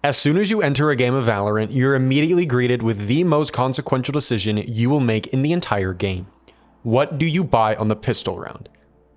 As soon as you enter a game of Valorant, you're immediately greeted with the most consequential decision you will make in the entire game. What do you buy on the pistol round?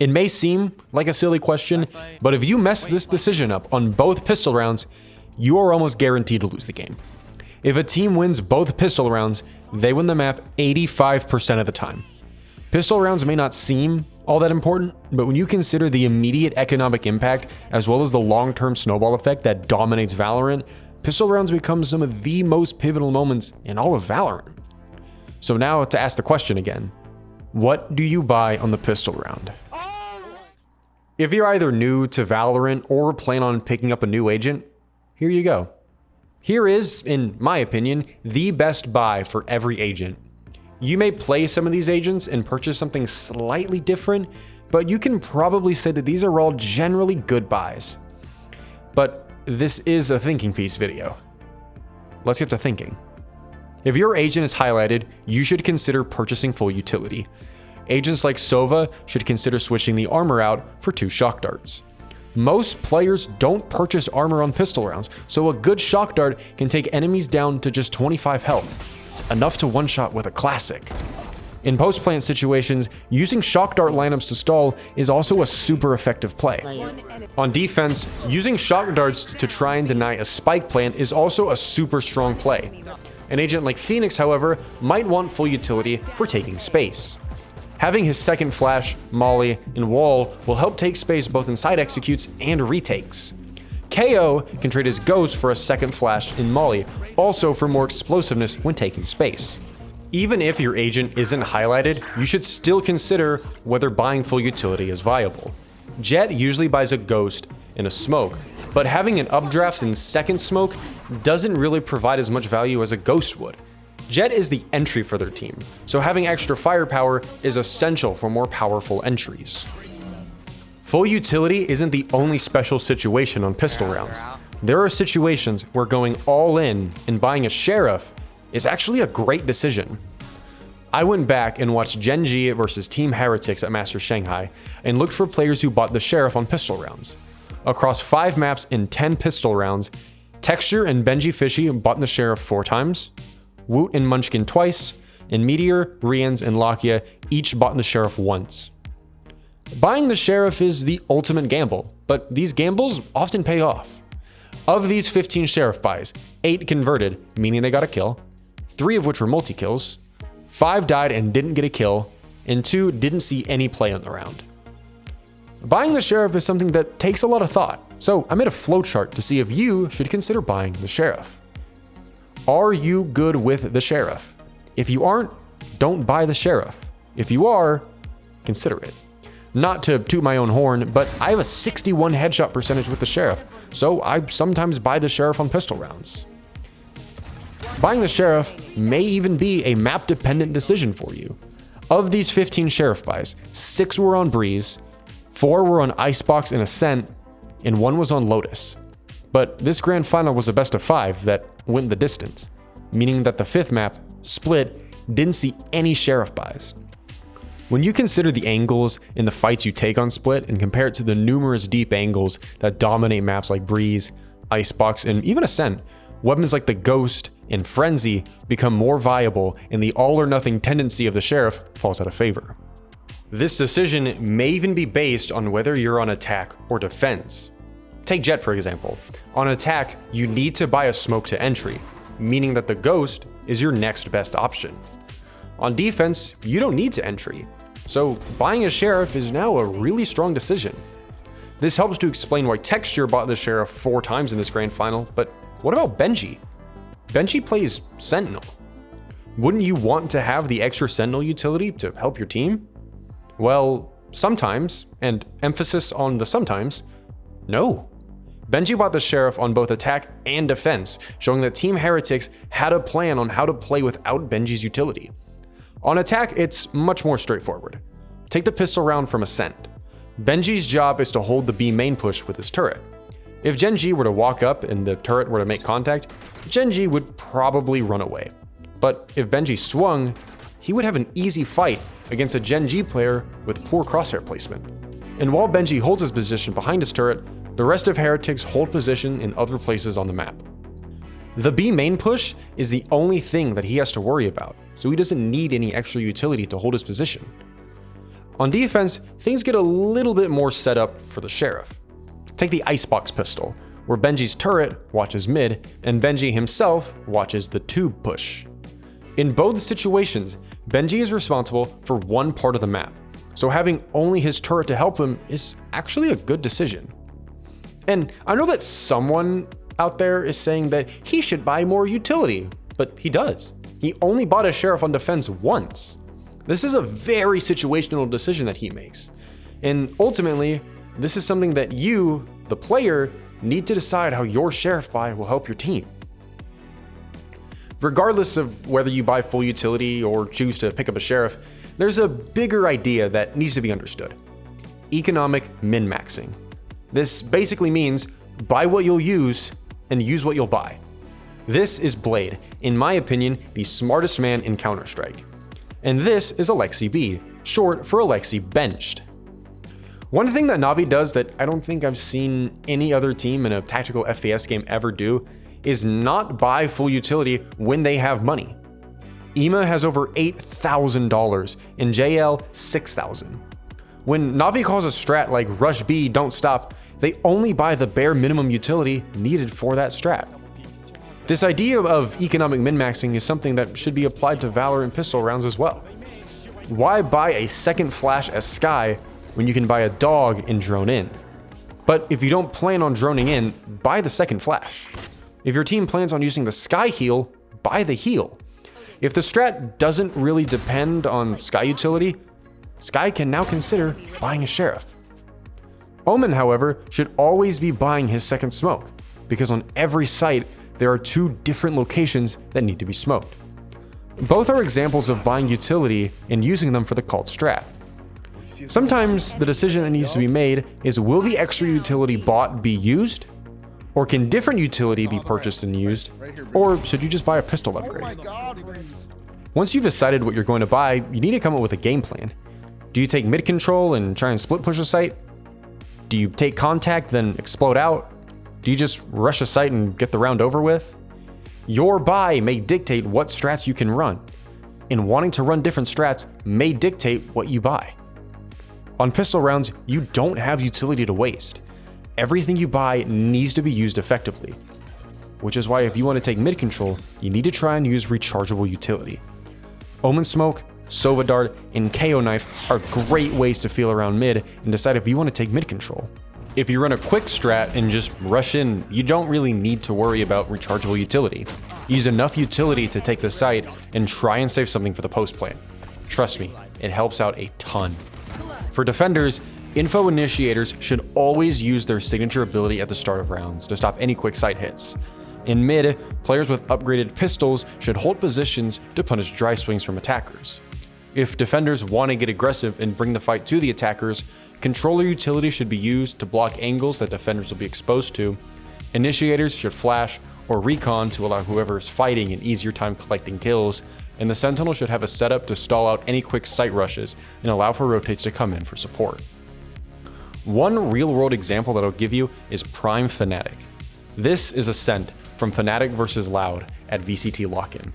It may seem like a silly question, but if you mess this decision up on both pistol rounds, you are almost guaranteed to lose the game. If a team wins both pistol rounds, they win the map 85% of the time. Pistol rounds may not seem all that important, but when you consider the immediate economic impact as well as the long-term snowball effect that dominates Valorant, pistol rounds become some of the most pivotal moments in all of Valorant. So now to ask the question again, what do you buy on the pistol round? If you're either new to Valorant or plan on picking up a new agent, here you go. Here is, in my opinion, the best buy for every agent. You may play some of these agents and purchase something slightly different, but you can probably say that these are all generally good buys. But this is a thinking piece video. Let's get to thinking. If your agent is highlighted, you should consider purchasing full utility. Agents like Sova should consider switching the armor out for 2 shock darts. Most players don't purchase armor on pistol rounds, so a good shock dart can take enemies down to just 25 health. Enough to one-shot with a classic. In post-plant situations, using shock dart lineups to stall is also a super effective play. On defense, using shock darts to try and deny a spike plant is also a super strong play. An agent like Phoenix, however, might want full utility for taking space. Having his second flash, molly, and wall will help take space both in side executes and retakes. KO can trade his ghost for a second flash in molly, also for more explosiveness when taking space. Even if your agent isn't highlighted, you should still consider whether buying full utility is viable. Jett usually buys a ghost and a smoke, but having an updraft and second smoke doesn't really provide as much value as a ghost would. Jett is the entry for their team, so having extra firepower is essential for more powerful entries. Full utility isn't the only special situation on pistol rounds. There are situations where going all in and buying a sheriff is actually a great decision. I went back and watched Gen G versus Team Heretics at Masters Shanghai and looked for players who bought the sheriff on pistol rounds. Across 5 maps in 10 pistol rounds, Texture and Benji Fishy bought the sheriff 4 times, Woot and Munchkin twice, and Meteor, Rians, and Lakia each bought the sheriff once. Buying the sheriff is the ultimate gamble, but these gambles often pay off. Of these 15 sheriff buys, 8 converted, meaning they got a kill, 3 of which were multi-kills, 5 died and didn't get a kill, and 2 didn't see any play on the round. Buying the sheriff is something that takes a lot of thought, so I made a flowchart to see if you should consider buying the sheriff. Are you good with the sheriff? If you aren't, don't buy the sheriff. If you are, consider it. Not to toot my own horn, but I have a 61 headshot percentage with the sheriff, so I sometimes buy the sheriff on pistol rounds. Buying the sheriff may even be a map-dependent decision for you. Of these 15 sheriff buys, 6 were on Breeze, 4 were on Icebox and Ascent, and 1 was on Lotus. But this grand final was a best of 5 that went the distance, meaning that the 5th map, Split, didn't see any sheriff buys. When you consider the angles in the fights you take on Split and compare it to the numerous deep angles that dominate maps like Breeze, Icebox, and even Ascent, weapons like the Ghost and Frenzy become more viable and the all-or-nothing tendency of the sheriff falls out of favor. This decision may even be based on whether you're on attack or defense. Take Jett for example. On attack, you need to buy a smoke to entry, meaning that the Ghost is your next best option. On defense, you don't need to entry, so buying a sheriff is now a really strong decision. This helps to explain why Texture bought the sheriff 4 times in this grand final, but what about Benji? Benji plays Sentinel. Wouldn't you want to have the extra Sentinel utility to help your team? Well, sometimes, and emphasis on the sometimes, no. Benji bought the sheriff on both attack and defense, showing that Team Heretics had a plan on how to play without Benji's utility. On attack, it's much more straightforward. Take the pistol round from Ascent. Benji's job is to hold the B main push with his turret. If Gen G were to walk up and the turret were to make contact, Gen G would probably run away. But if Benji swung, he would have an easy fight against a Gen G player with poor crosshair placement. And while Benji holds his position behind his turret, the rest of Heretics hold position in other places on the map. The B main push is the only thing that he has to worry about, so he doesn't need any extra utility to hold his position. On defense, things get a little bit more set up for the Sheriff. Take the Icebox pistol, where Benji's turret watches mid, and Benji himself watches the tube push. In both situations, Benji is responsible for one part of the map, so having only his turret to help him is actually a good decision. And I know that someone out there is saying that he should buy more utility, but he does. He only bought a Sheriff on defense once. This is a very situational decision that he makes. And ultimately, this is something that you, the player, need to decide how your Sheriff buy will help your team. Regardless of whether you buy full utility or choose to pick up a Sheriff, there's a bigger idea that needs to be understood. Economic min-maxing. This basically means buy what you'll use and use what you'll buy. This is Blade, in my opinion, the smartest man in Counter-Strike. And this is Alexi B, short for Alexi Benched. One thing that Na'Vi does that I don't think I've seen any other team in a tactical FPS game ever do is not buy full utility when they have money. EMA has over $8,000 and JL $6,000. When Na'Vi calls a strat like Rush B, Don't Stop, they only buy the bare minimum utility needed for that strat. This idea of economic min-maxing is something that should be applied to Valorant pistol rounds as well. Why buy a second flash as Sky when you can buy a dog and drone in? But if you don't plan on droning in, buy the second flash. If your team plans on using the Sky heal, buy the heal. If the strat doesn't really depend on Sky utility, Sky can now consider buying a Sheriff. Omen, however, should always be buying his second smoke, because on every site, there are two different locations that need to be smoked. Both are examples of buying utility and using them for the called strat. Sometimes the decision that needs to be made is, will the extra utility bought be used? Or can different utility be purchased and used? Or should you just buy a pistol upgrade? Once you've decided what you're going to buy, you need to come up with a game plan. Do you take mid control and try and split push a site? Do you take contact then explode out? Do you just rush a site and get the round over with? Your buy may dictate what strats you can run, and wanting to run different strats may dictate what you buy. On pistol rounds, you don't have utility to waste. Everything you buy needs to be used effectively, which is why if you want to take mid control, you need to try and use rechargeable utility. Omen Smoke, Sova Dart, and KO Knife are great ways to feel around mid and decide if you want to take mid control. If you run a quick strat and just rush in, you don't really need to worry about rechargeable utility. Use enough utility to take the site and try and save something for the post play. Trust me, it helps out a ton. For defenders, info initiators should always use their signature ability at the start of rounds to stop any quick sight hits. In mid, players with upgraded pistols should hold positions to punish dry swings from attackers. If defenders want to get aggressive and bring the fight to the attackers, controller utility should be used to block angles that defenders will be exposed to. Initiators should flash or recon to allow whoever is fighting an easier time collecting kills, and the sentinel should have a setup to stall out any quick sight rushes and allow for rotates to come in for support. One real-world example that I'll give you is Prime Fnatic. This is Ascent from Fnatic vs Loud at VCT Lock-In.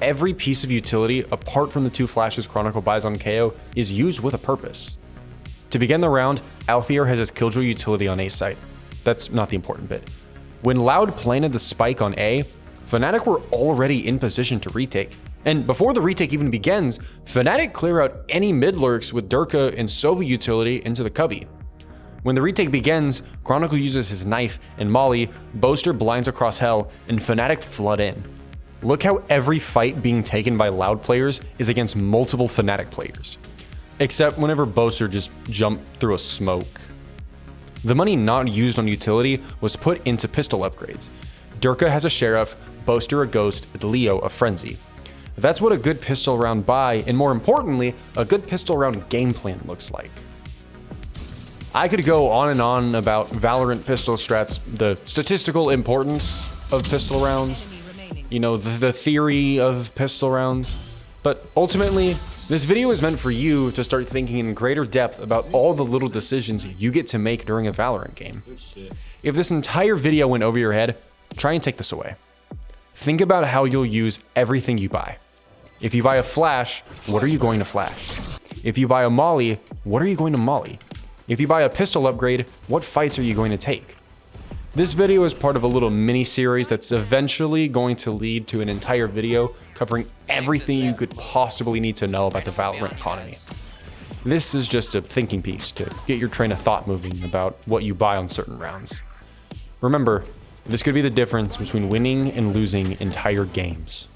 Every piece of utility, apart from the 2 flashes Chronicle buys on KO, is used with a purpose. To begin the round, Alfier has his Killjoy utility on A site. That's not the important bit. When Loud planted the spike on A, Fnatic were already in position to retake. And before the retake even begins, Fnatic clear out any mid lurks with Durka and Sova utility into the covey. When the retake begins, Chronicle uses his knife and Molly, Boaster blinds across Hell, and Fnatic flood in. Look how every fight being taken by Loud players is against multiple Fnatic players. Except whenever Boaster just jumped through a smoke. The money not used on utility was put into pistol upgrades. Durka has a Sheriff, Boaster a Ghost, and Leo a Frenzy. That's what a good pistol round buy, and more importantly, a good pistol round game plan looks like. I could go on and on about Valorant pistol strats, the statistical importance of pistol rounds, you know, the theory of pistol rounds, but ultimately, this video is meant for you to start thinking in greater depth about all the little decisions you get to make during a Valorant game. If this entire video went over your head, try and take this away. Think about how you'll use everything you buy. If you buy a flash, what are you going to flash? If you buy a molly, what are you going to molly? If you buy a pistol upgrade, what fights are you going to take? This video is part of a little mini series that's eventually going to lead to an entire video covering everything you could possibly need to know about the Valorant economy. This is just a thinking piece to get your train of thought moving about what you buy on certain rounds. Remember, this could be the difference between winning and losing entire games.